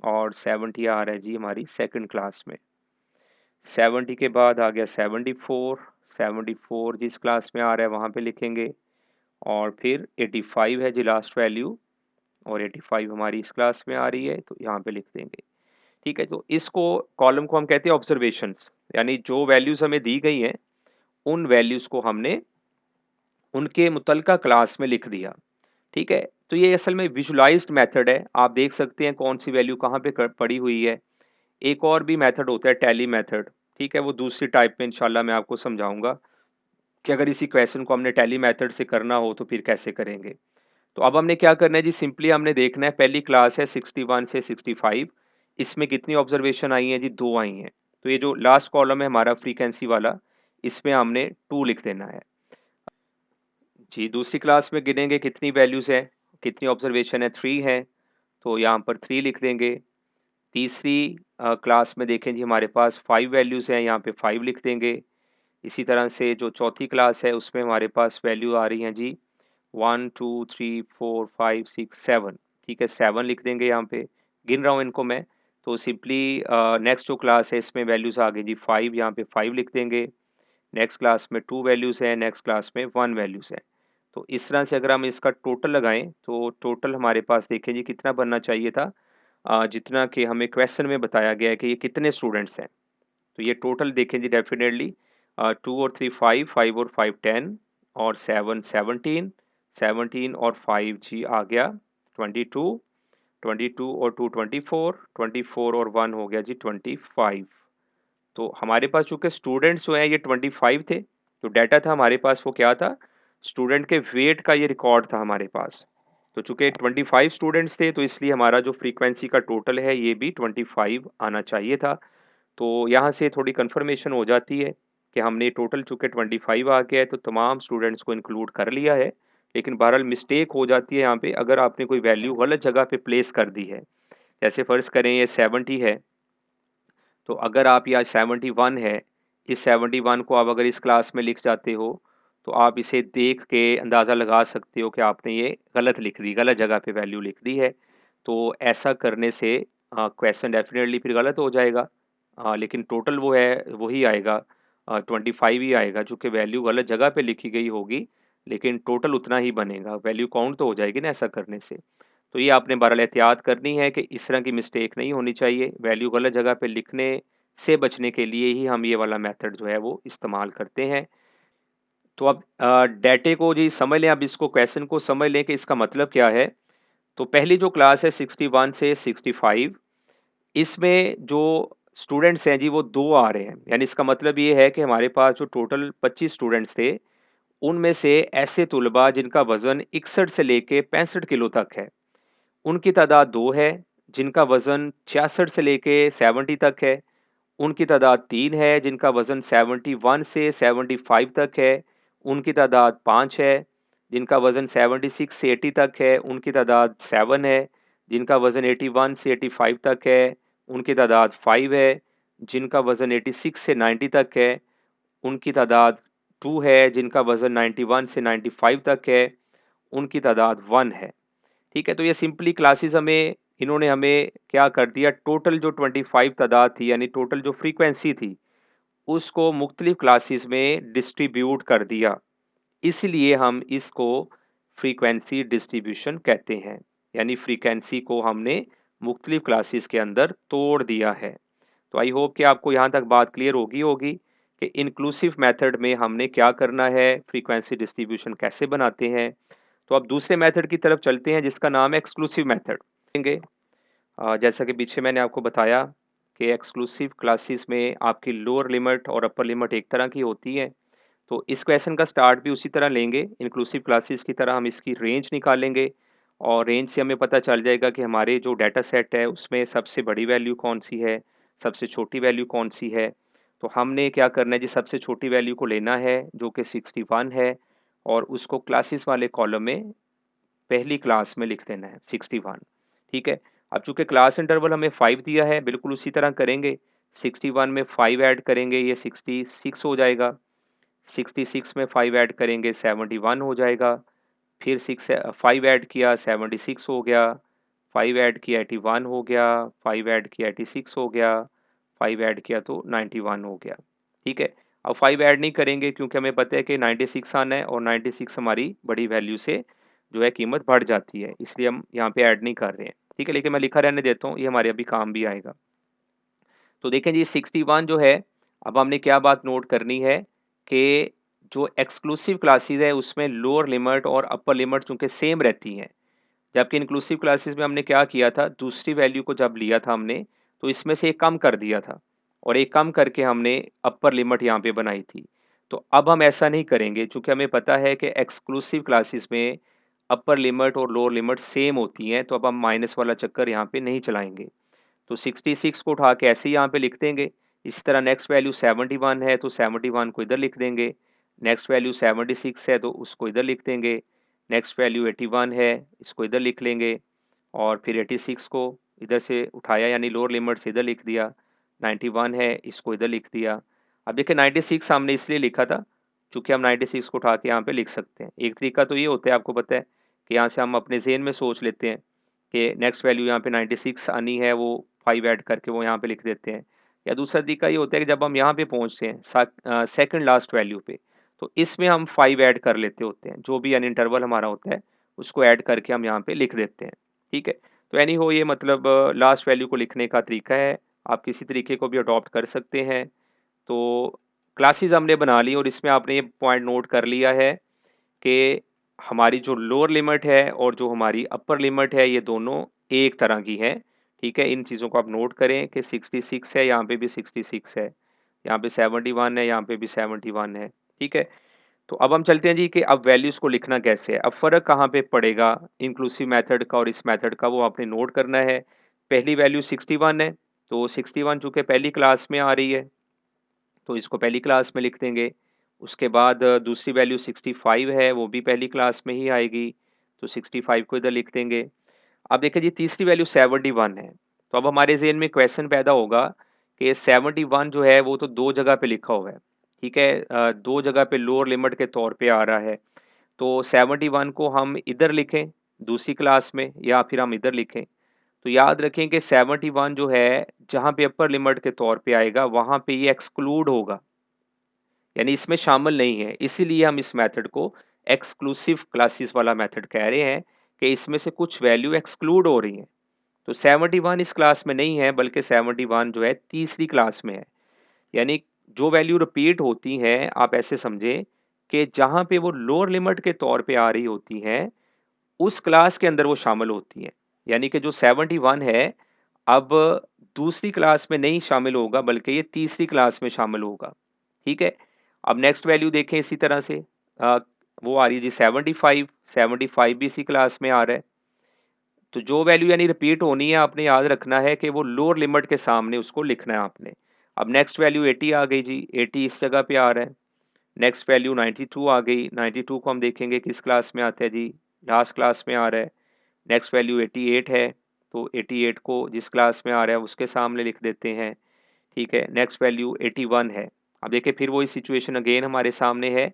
और 70 आ रहा है जी हमारी सेकंड क्लास में। 70 के बाद आ गया 74, 74 जिस क्लास में आ रहा है वहाँ पे लिखेंगे। और फिर 85 है जी लास्ट वैल्यू, और 85 हमारी इस क्लास में आ रही है, तो यहाँ पे लिख देंगे। ठीक है, तो इसको कॉलम को हम कहते हैं ऑब्जर्वेशंस, यानी जो वैल्यूज़ हमें दी गई हैं उन वैल्यूज़ को हमने उनके मुतलका क्लास में लिख दिया। ठीक है, तो ये असल में विजुलाइज्ड मेथड है। आप देख सकते हैं कौन सी वैल्यू कहाँ पे पड़ी हुई है। एक और भी मेथड होता है टैली मेथड, ठीक है, वो दूसरी टाइप में इंशाल्लाह मैं आपको समझाऊंगा कि अगर इसी क्वेश्चन को हमने टैली मेथड से करना हो तो फिर कैसे करेंगे। तो अब हमने क्या करना है जी, सिंपली हमने देखना है पहली क्लास है 61 से 65, इसमें कितनी ऑब्जर्वेशन आई हैं जी, 2 आई हैं। तो ये जो लास्ट कॉलम है हमारा फ्रीक्वेंसी वाला, इसमें हमने 2 लिख देना है जी। दूसरी क्लास में गिनेंगे कितनी वैल्यूज है, कितनी ऑब्जर्वेशन है, 3 है, तो यहाँ पर 3 लिख देंगे। तीसरी क्लास में देखें जी हमारे पास 5 वैल्यूज हैं, यहाँ पे 5 लिख देंगे। इसी तरह से जो चौथी क्लास है उसमें हमारे पास वैल्यू आ रही हैं जी 1 2 3 4 5 6 7, ठीक है, 7 लिख देंगे यहाँ पे। गिन रहा हूँ इनको मैं, तो सिंपली नेक्स्ट जो क्लास है इसमें वैल्यूज आ गई जी 5, यहाँ पे 5 लिख देंगे। नेक्स्ट क्लास में 2 वैल्यूज है, नेक्स्ट क्लास में 1 वैल्यूज है। तो इस तरह से अगर हम इसका टोटल लगाएं तो टोटल हमारे पास देखें जी कितना बनना चाहिए था, जितना कि हमें क्वेश्चन में बताया गया है कि ये कितने स्टूडेंट्स हैं। तो ये टोटल देखें जी डेफिनेटली 2 और 3 5, 5 और 5 10, और 7 17, 17 और 5 जी आ गया 22, 22 और 2 24, 24 और 1 हो गया जी 25। तो हमारे पास चूंकि स्टूडेंट्स जो हैं ये 25 थे, तो डाटा था हमारे पास वो क्या था, स्टूडेंट के वेट का ये रिकॉर्ड था हमारे पास। तो चूंकि 25 स्टूडेंट्स थे तो इसलिए हमारा जो फ्रीक्वेंसी का टोटल है ये भी 25 आना चाहिए था। तो यहाँ से थोड़ी कंफर्मेशन हो जाती है कि हमने टोटल चूंकि 25 आ गया है तो तमाम स्टूडेंट्स को इंक्लूड कर लिया है। लेकिन बहरहाल मिस्टेक हो जाती है यहाँ पे, अगर आपने कोई वैल्यू गलत जगह पे प्लेस कर दी है। जैसे फ़र्ज़ करें ये 70 है, तो अगर आप यहाँ 71 है, इस 71 को आप अगर इस क्लास में लिख जाते हो, तो आप इसे देख के अंदाज़ा लगा सकते हो कि आपने ये गलत लिख दी, गलत जगह पे वैल्यू लिख दी है। तो ऐसा करने से क्वेश्चन डेफ़िनेटली फिर गलत हो जाएगा। लेकिन टोटल वो है वही आएगा, 25 ही आएगा, चूँकि वैल्यू गलत जगह पे लिखी गई होगी, लेकिन टोटल उतना ही बनेगा, वैल्यू काउंट तो हो जाएगी ना ऐसा करने से। तो ये आपने बहरहाल एहतियात करनी है कि इस तरह की मिस्टेक नहीं होनी चाहिए। वैल्यू गलत जगह पे लिखने से बचने के लिए ही हम ये वाला मेथड जो है वो इस्तेमाल करते हैं। तो अब डेटे को जी समझ लें, अब इसको क्वेश्चन को समझ लें कि इसका मतलब क्या है। तो पहली जो क्लास है 61 से 65, इसमें जो स्टूडेंट्स हैं जी वो 2 आ रहे हैं। यानी इसका मतलब ये है कि हमारे पास जो टोटल 25 स्टूडेंट्स थे, उनमें से ऐसे तुलबा जिनका वज़न 61 से लेके 65 किलो तक है, उनकी तादाद 2 है। जिनका वज़न 66 से लेके 70 तक है, उनकी तादाद 3 है। जिनका वज़न 71 से 75 तक है, उनकी तादाद 5 है। जिनका वज़न 76 से 80 तक है, उनकी तादाद 7 है। जिनका वज़न 81 से 85 तक है, उनकी तादाद 5 है। जिनका वज़न 86 से 90 तक है, उनकी तादाद 2 है। जिनका वज़न 91 से 95 तक है, उनकी तादाद 1 है। ठीक है, तो ये सिंपली क्लासेस हमें इन्होंने हमें क्या कर दिया, टोटल जो 25 तादाद थी यानी टोटल जो फ्रीक्वेंसी थी, उसको मुख्तलिफ क्लासेस में डिस्ट्रीब्यूट कर दिया। इसलिए हम इसको फ्रीक्वेंसी डिस्ट्रीब्यूशन कहते हैं। यानी फ्रीक्वेंसी को हमने मुख्तलिफ क्लासेस के अंदर तोड़ दिया है। तो आई होप कि आपको यहाँ तक बात क्लियर होगी होगी कि इंक्लूसिव मेथड में हमने क्या करना है, फ्रीक्वेंसी डिस्ट्रीब्यूशन कैसे बनाते हैं। तो अब दूसरे मेथड की तरफ चलते हैं जिसका नाम है एक्सक्लूसिव मेथड। देखेंगे जैसा कि पीछे मैंने आपको बताया कि एक्सक्लूसिव क्लासेस में आपकी लोअर लिमिट और अपर लिमिट एक तरह की होती है। तो इस क्वेश्चन का स्टार्ट भी उसी तरह लेंगे, इंक्लूसिव क्लासेस की तरह हम इसकी रेंज निकालेंगे और रेंज से हमें पता चल जाएगा कि हमारे जो डाटा सेट है उसमें सबसे बड़ी वैल्यू कौन सी है, सबसे छोटी वैल्यू कौन सी है। तो हमने क्या करना है जी, सबसे छोटी वैल्यू को लेना है जो कि 61 है, और उसको क्लासेस वाले कॉलम में पहली क्लास में लिख देना है 61। ठीक है, अब चूंकि क्लास इंटरवल हमें 5 दिया है, बिल्कुल उसी तरह करेंगे। 61 में 5 ऐड करेंगे, ये 66 हो जाएगा। 66 में 5 ऐड करेंगे 71 हो जाएगा। फिर 5 ऐड किया 76 हो गया। 5 ऐड किया 81 हो गया। 5 ऐड किया 86 हो गया। 5 ऐड किया तो 91 हो गया। ठीक है, अब 5 ऐड नहीं करेंगे क्योंकि हमें पता है कि 96 आना है और 96 हमारी बड़ी वैल्यू से जो है कीमत बढ़ जाती है, इसलिए हम यहाँ पे ऐड नहीं कर रहे हैं। ठीक है, लेकिन मैं लिखा रहने देता हूँ, ये हमारे अभी काम भी आएगा। तो देखें जी 61 जो है, अब हमने क्या बात नोट करनी है कि जो एक्सक्लूसिव क्लासेस है उसमें लोअर लिमिट और अपर लिमिट चूंकि सेम रहती हैं, जबकि इंक्लूसिव क्लासेस में हमने क्या किया था, दूसरी वैल्यू को जब लिया था हमने तो इसमें से एक कम कर दिया था और एक कम करके हमने अपर लिमिट यहाँ पे बनाई थी। तो अब हम ऐसा नहीं करेंगे चूंकि हमें पता है कि एक्सक्लूसिव क्लासेस में अपर लिमिट और लोअर लिमिट सेम होती हैं, तो अब हम माइनस वाला चक्कर यहाँ पे नहीं चलाएंगे। तो 66 को उठा के ऐसे ही यहाँ पे लिख देंगे। इसी तरह नेक्स्ट वैल्यू 71 है तो 71 को इधर लिख देंगे। नेक्स्ट वैल्यू 76 है तो उसको इधर लिख देंगे। नेक्स्ट वैल्यू 81 है, इसको इधर लिख लेंगे। और फिर 86 को इधर से उठाया यानी लोअर लिमिट से इधर लिख दिया। 91 है, इसको इधर लिख दिया। अब देखिए 96 हमने इसलिए लिखा था क्योंकि हम 96 को उठा के यहाँ पे लिख सकते हैं। एक तरीका तो ये होता है, आपको पता है कि यहाँ से हम अपने ज़हन में सोच लेते हैं कि नेक्स्ट वैल्यू यहाँ पे 96 आनी है, वो 5 ऐड करके वो यहाँ पे लिख देते हैं। या दूसरा तरीका ये होता है कि जब हम यहाँ पे पहुँचते हैं सेकंड लास्ट वैल्यू पे, तो इसमें हम 5 ऐड कर लेते होते हैं, जो भी अन इंटरवल हमारा होता है उसको ऐड करके हम यहाँ पे लिख देते हैं। ठीक है, तो एनी हो ये मतलब लास्ट वैल्यू को लिखने का तरीका है। आप किसी तरीके को भी अडॉप्ट कर सकते हैं। तो क्लासेस हमने बना ली और इसमें आपने ये पॉइंट नोट कर लिया है कि हमारी जो लोअर लिमिट है और जो हमारी अपर लिमिट है ये दोनों एक तरह की है। ठीक है, इन चीज़ों को आप नोट करें कि 66 है, यहाँ पे भी 66 है, यहाँ पे 71 है, यहाँ पे भी 71 है। ठीक है, तो अब हम चलते हैं जी कि अब वैल्यूज़ को लिखना कैसे है। अब फ़र्क कहाँ पे पड़ेगा इंक्लूसिव मेथड का और इस मेथड का, वो आपने नोट करना है। पहली वैल्यू 61 है, तो 61 चूँकि पहली क्लास में आ रही है तो इसको पहली क्लास में लिख देंगे। उसके बाद दूसरी वैल्यू 65 है, वो भी पहली क्लास में ही आएगी, तो 65 को इधर लिख देंगे। अब देखिए जी तीसरी वैल्यू 71 है, तो अब हमारे ज़हन में क्वेश्चन पैदा होगा कि 71 जो है वो तो 2 जगह पे लिखा हुआ है। ठीक है, 2 जगह पे लोअर लिमिट के तौर पे आ रहा है, तो 71 को हम इधर लिखें दूसरी क्लास में या फिर हम इधर लिखें। तो याद रखें कि 71 जो है जहाँ पे अपर लिमिट के तौर पे आएगा वहाँ पे ये एक्सक्लूड होगा, यानी इसमें शामिल नहीं है। इसीलिए हम इस मेथड को एक्सक्लूसिव क्लासेस वाला मेथड कह रहे हैं कि इसमें से कुछ वैल्यू एक्सक्लूड हो रही हैं। तो 71 इस क्लास में नहीं है बल्कि 71 जो है तीसरी क्लास में है। यानी जो वैल्यू रिपीट होती हैं आप ऐसे समझें कि जहाँ पे वो लोअर लिमिट के तौर पे आ रही होती हैं, उस क्लास के अंदर वो शामिल होती हैं। यानी कि जो 71 है, अब दूसरी क्लास में नहीं शामिल होगा बल्कि ये तीसरी क्लास में शामिल होगा। ठीक है? अब नेक्स्ट वैल्यू देखें इसी तरह से वो आ रही है जी 75, 75 भी इसी क्लास में आ रहा है। तो जो वैल्यू यानी रिपीट होनी है, आपने याद रखना है कि वो लोअर लिमिट के सामने उसको लिखना है आपने। अब नेक्स्ट वैल्यू 80 आ गई जी, 80 इस जगह पे आ रहा है। नेक्स्ट वैल्यू 92 आ गई, 92 को हम देखेंगे किस क्लास में आता है जी, लास्ट क्लास में आ रहा है। नेक्स्ट वैल्यू 88 है, तो 88 को जिस क्लास में आ रहा है उसके सामने लिख देते हैं। ठीक है, नेक्स्ट वैल्यू 81 है। अब देखिए फिर वही सिचुएशन अगेन हमारे सामने है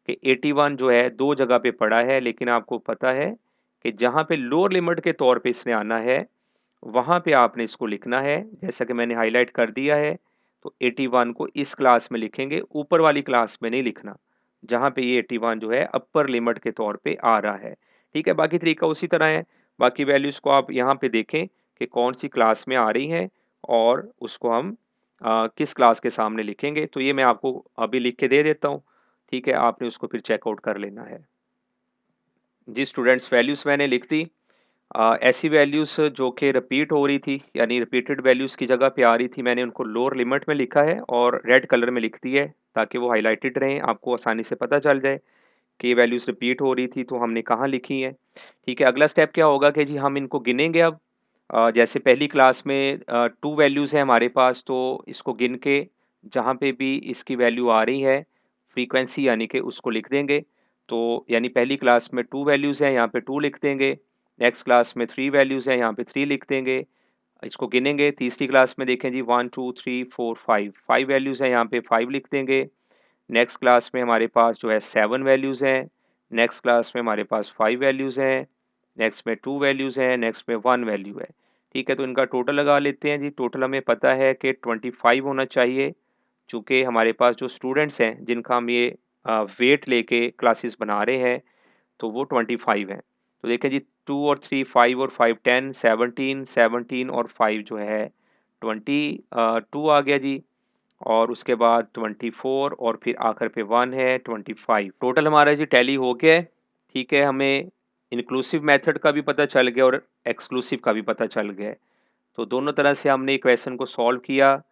कि 81 जो है 2 जगह पे पड़ा है, लेकिन आपको पता है कि जहाँ पे लोअर लिमिट के तौर पे इसने आना है, वहाँ पे आपने इसको लिखना है। जैसा कि मैंने हाइलाइट कर दिया है, तो 81 को इस क्लास में लिखेंगे, ऊपर वाली क्लास में नहीं लिखना, जहाँ पे ये 81 जो है अपर लिमिट के तौर पे आ रहा है। ठीक है, बाकी तरीका उसी तरह है। बाकी वैल्यूज़ को आप यहाँ पे देखें कि कौन-सी क्लास में आ रही हैं और उसको हम किस क्लास के सामने लिखेंगे। तो ये मैं आपको अभी लिख के दे देता हूँ। ठीक है, आपने उसको फिर चेकआउट कर लेना है। जी स्टूडेंट्स, वैल्यूज़ मैंने लिख दी। ऐसी वैल्यूज़ जो कि रिपीट हो रही थी, यानी रिपीटेड वैल्यूज़ की जगह पे आ रही थी, मैंने उनको लोअर लिमिट में लिखा है और रेड कलर में लिख दी है, ताकि वो हाइलाइटेड रहें, आपको आसानी से पता चल जाए कि ये वैल्यूज़ रिपीट हो रही थी, तो हमने कहाँ लिखी हैं। ठीक है, अगला स्टेप क्या होगा कि जी हम इनको गिनेंगे अब। जैसे पहली क्लास में 2 वैल्यूज़ हैं हमारे पास, तो इसको गिन के जहाँ पे भी इसकी वैल्यू आ रही है, फ्रीक्वेंसी यानी कि उसको लिख देंगे। तो यानी पहली क्लास में 2 वैल्यूज़ हैं, यहाँ पे 2 लिख देंगे। नेक्स्ट क्लास में 3 वैल्यूज़ हैं, यहाँ पे 3 लिख देंगे। इसको गिनेंगे, तीसरी क्लास में देखें जी 1, 2, 3, 4, 5, 5 वैल्यूज़ हैं, यहाँ पे 5 लिख देंगे। नेक्स्ट क्लास में हमारे पास जो है 7 वैल्यूज़ हैं, नेक्स्ट क्लास में हमारे पास 5 वैल्यूज़ हैं, नेक्स्ट में 2 वैल्यूज़ हैं, नेक्स्ट में 1 वैल्यू है। ठीक है, तो इनका टोटल लगा लेते हैं जी। टोटल हमें पता है कि 25 होना चाहिए, चूँकि हमारे पास जो स्टूडेंट्स हैं जिनका हम ये वेट लेके क्लासेस बना रहे हैं, तो वो 25 हैं। तो देखें जी 2 और 3 5 और 5 10 17 17 और 5 जो है 2 आ गया जी। और उसके बाद 24 और फिर आखिर पे 1 है 25। टोटल हमारा जी टैली हो गया है। ठीक है, हमें इंक्लूसिव मेथड का भी पता चल गया और एक्सक्लूसिव का भी पता चल गया है। तो दोनों तरह से हमने इक्वेशन को सॉल्व किया,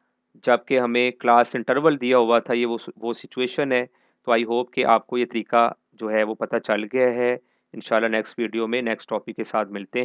जबकि हमें क्लास इंटरवल दिया हुआ था, ये वो सिचुएशन है। तो आई होप कि आपको ये तरीका जो है वो पता चल गया है। इंशाल्लाह नेक्स्ट वीडियो में नेक्स्ट टॉपिक के साथ मिलते हैं।